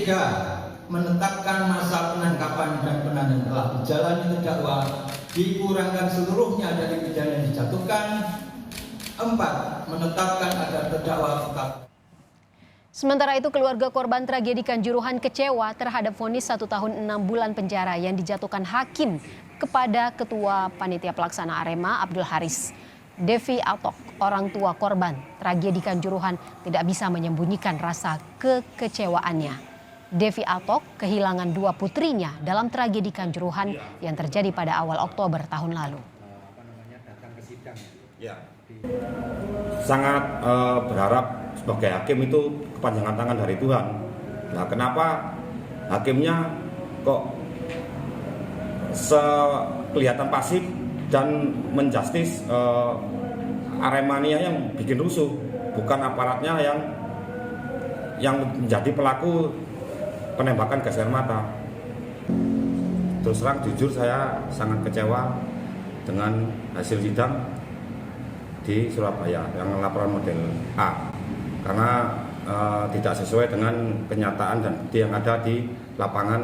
Ketiga, menetapkan masa penangkapan dan penahanan telah dijalani terdakwa dikurangkan seluruhnya dari pidana yang dijatuhkan. 4. Menetapkan agar terdakwa tetap. Sementara itu, keluarga korban tragedi Kanjuruhan kecewa terhadap vonis 1 tahun 6 bulan penjara yang dijatuhkan hakim kepada Ketua Panitia Pelaksana Arema Abdul Haris. Devi Atok, orang tua korban tragedi Kanjuruhan, tidak bisa menyembunyikan rasa kekecewaannya. Devi Atok kehilangan 2 putrinya dalam tragedi Kanjuruhan yang terjadi pada awal Oktober tahun lalu. Ya, sangat berharap sebagai hakim itu kepanjangan tangan dari Tuhan. Nah, kenapa hakimnya kok kelihatan pasif dan menjustis Aremania yang bikin rusuh, bukan aparatnya yang menjadi pelaku penembakan gas air mata. Terus terang jujur saya sangat kecewa dengan hasil sidang di Surabaya yang laporan model A, karena tidak sesuai dengan kenyataan dan bukti yang ada di lapangan